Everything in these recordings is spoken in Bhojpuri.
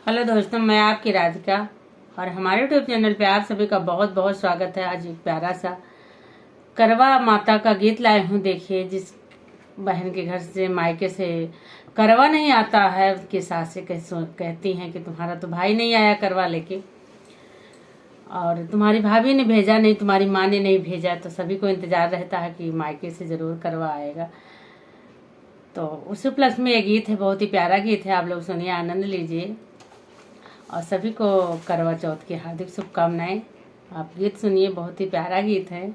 हेलो दोस्तों, मैं आपकी राधिका और हमारे यूट्यूब चैनल पे आप सभी का बहुत बहुत स्वागत है। आज एक प्यारा सा करवा माता का गीत लाए हूँ। देखिए, जिस बहन के घर से मायके से करवा नहीं आता है, उसकी सासें कहती हैं कि तुम्हारा तो भाई नहीं आया करवा लेके, और तुम्हारी भाभी ने भेजा नहीं, तुम्हारी माँ ने नहीं भेजा, तो सभी को इंतजार रहता है कि मायके से ज़रूर करवा आएगा। तो उस उपलक्ष्य में ये गीत है, बहुत ही प्यारा गीत है। आप लोग सुनिए, आनंद लीजिए और सभी को करवा चौथ की हार्दिक शुभकामनाएं। आप गीत सुनिए, बहुत ही प्यारा गीत है।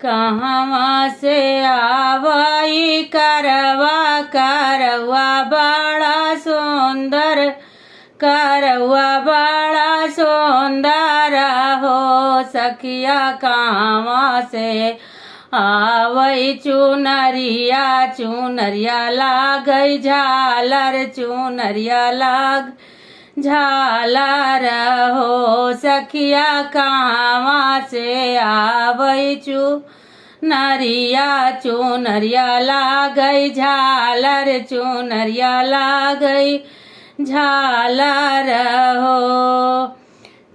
कहाँ से आवई करवा, करवा बड़ा सुंदर, करवा बड़ा सुंदर हो सखिया। कहाँ से आवई चुनरिया, चुनरिया लागई झालर, चुनरिया लाग झालर हो सखिया। कहाँ से आवई चुनरिया, चुनरिया लागई झालर, चुनरिया लागई झालर हो।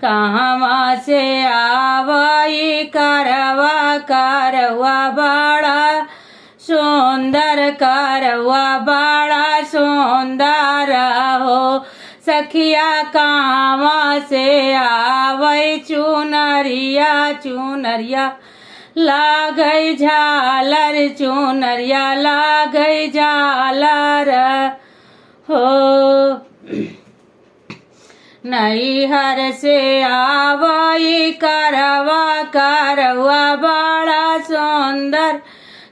कहाँ से आवई करवा, करवा बड़ा सुंदर, करवा बड़ा सुंदर हो सखिया। कहाँ से आवई चुनरिया, चुनरिया लागई झालर, चुनरिया लागई झालर हो। नैहर से आवई करवा, करवा बड़ा सुंदर,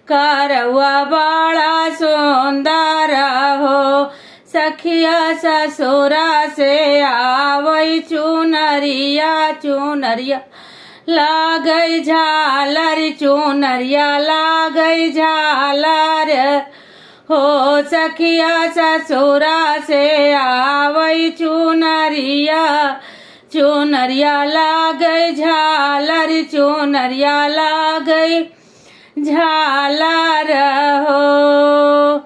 करवा बड़ा सुंदर हो सखिया। ससुरा से आवई चुनरिया, चुनरिया लागई झालर, चुनरिया लागई झालर हो सखिया। ससुरा से आवई चुनरिया, चुनरिया लागई झालर, चुनरिया लागई झालर हो।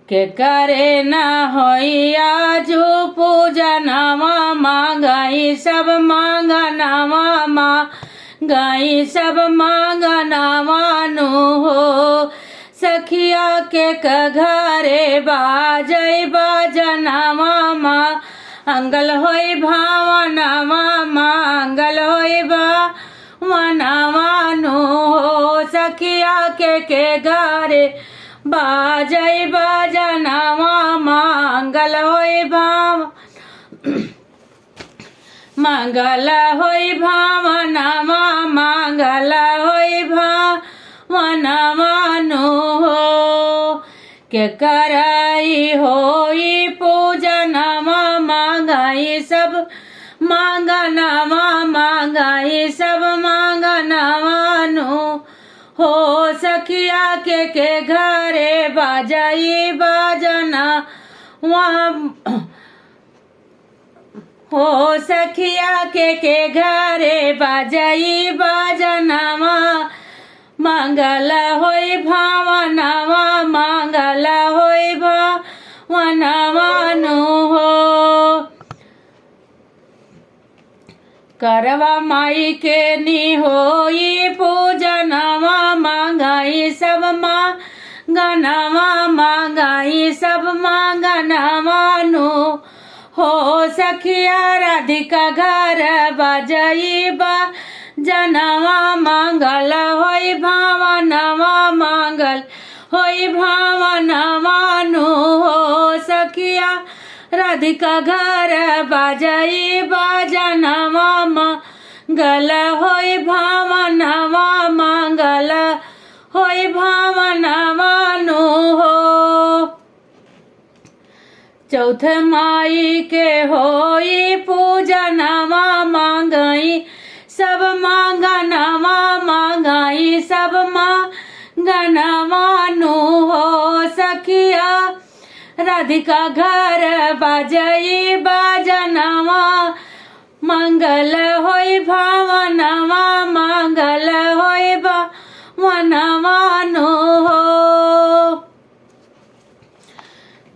के करे न होइया जो पूजनवा, मांगई सब मांगनवा, मांगई सब मांगनवा नु हो सखिया। के घरे बाजई बाजनवा, मंगल होई भावनवा, मंगल होई भावनवा नु हो सखिया। के घरे बाजई बाजनवा, मंगल होई भाव, मंगल होई भावनवा, मंगल होई भावनवा नु हो। के करई होई पूजनवा, मांगई सब मांगनवा, मांगई सब मांगनवा नु हो सखिया। के घरे बाजई बाजना हो सखिया। के घरे बाजई बाजनवा, मंगल होई भावनवा, मंगल होई भावनवा नु हो। करवा माई के नी होई पूजनवा, मांगई सब मांगनवा, मांगई सब मांगनवा नु हो सखिया। राधिका घर बाजई बाजनवा, मंगल होई भावनवा, मंगल होई भावनवा नु हो सखिया। राधिका घर बाजई बाजनवा, मंगल होई भावनवा, मंगल होई भावनवा नु हो। चौथ माई के होई पूजनवा, मांगई सब मांगनवा, मांगई सब मांगनवा नु हो सखिया। राधिका घर बाजई बाजनवा, मंगल होई भावनवा, मंगल होई भावनवा नु हो।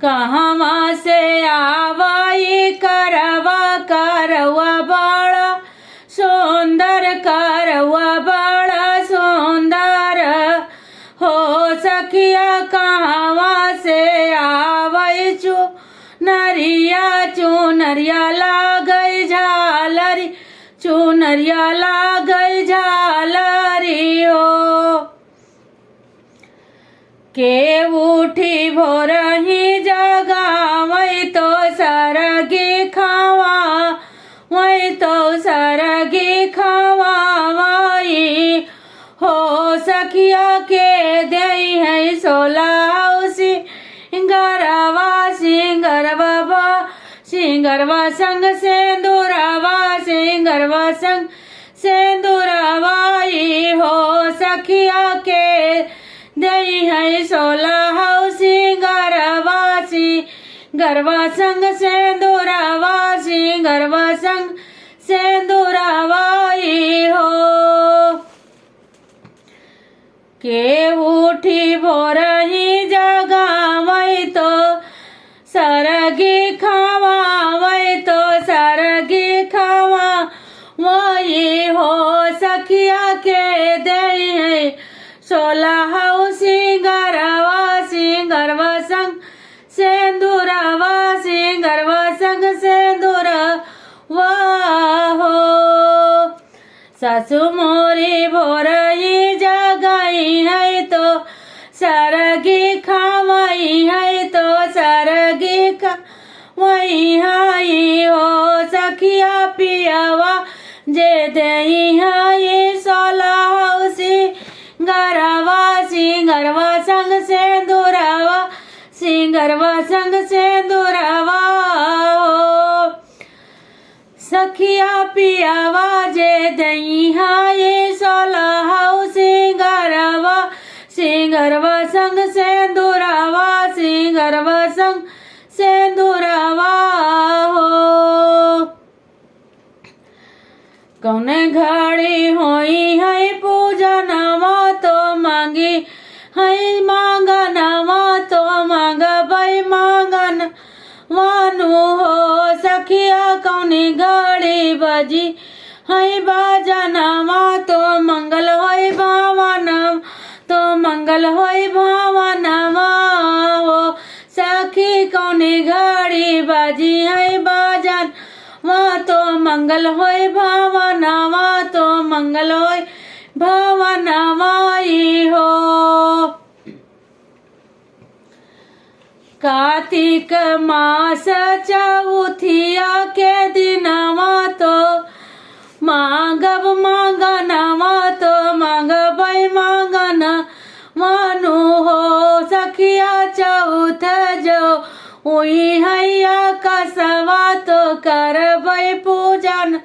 कहवा से आवई करवा करवा बड़ा सुंदर करवा बड़ा सुंदर हो सखिया कहवा से आवई चुनरिया चुनरिया लागई झालरी चुनरिया लागई झालरी हो के उठी भोरही जगावई तो सरगी खावा वही तो सरगी खावाई हो सखिया के दई है सोलह सिंगरवा सिंगरवा सिंगरवा संग सेंदूरवा सिंगरवा संग सेंदूरवाई हो सखिया के दई है सोलह सिंगरवा सिंगरवा संग सेंदूरवा सिंगरवा संग सेंदूरवाई हो के उठी भोरही जगावई तो सरगी खावा वही तो सरगी खावा वही हो सखिया के दई है सोलह सिंगरवा सिंगरवा संग सेंदूरवा सिंगरवा संग सेंदूरवा हो सासु मोरी भोरही जगाई है तो सरगी खावाई है तो सरगी खावाई हाई हो सखिया पियावा जे दही है सोलह सिंगरवा सिंगरवा संग सेंदूरवा सिंगरवा संग सेंदूरवा हो सखिया पियावा जे दही है सोलह सिंगरवा सिंगरवा संग सेंदूरवा सिंगरवा संग सेंदूरवा हो कौने घड़ी होई है पूजनवा तो मांगी है मांगनवा तो मांगबई मांगन वानु हो सखिया कौनी घड़ी बजी है बाजनवा तो मंगल होई भावनवा तो मंगल होई भावनवा हो सखी कौनी घड़ी बाजी है बाजन वहाँ तो मंगल होई भावनवा तो मंगल होई भावनवाई हो कार्तिक मास चौथिया के दिनवा तो मांगब मांगनवा तो मांगबई मांगन वानु हो सखिया चौथ जो उही हैया कसवा तो करबई पूजन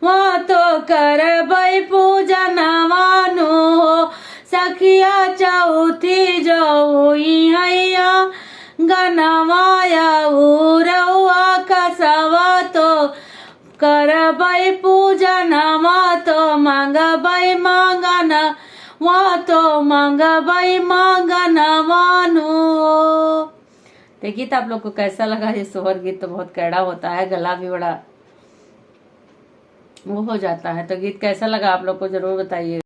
वहाँ तो करबई पूजन वानु हो सखिया चौथी जो उही हैया गनवाया उरवा कसवा तो करबई पूजनवा तो मांगबई मांगन वहाँ तो मांगबई मांगन वानु। तो गीत आप लोग को कैसा लगा? ये सोहर गीत तो बहुत कड़ा होता है, गला भी बड़ा वो हो जाता है। तो गीत कैसा लगा आप लोग को जरूर बताइए।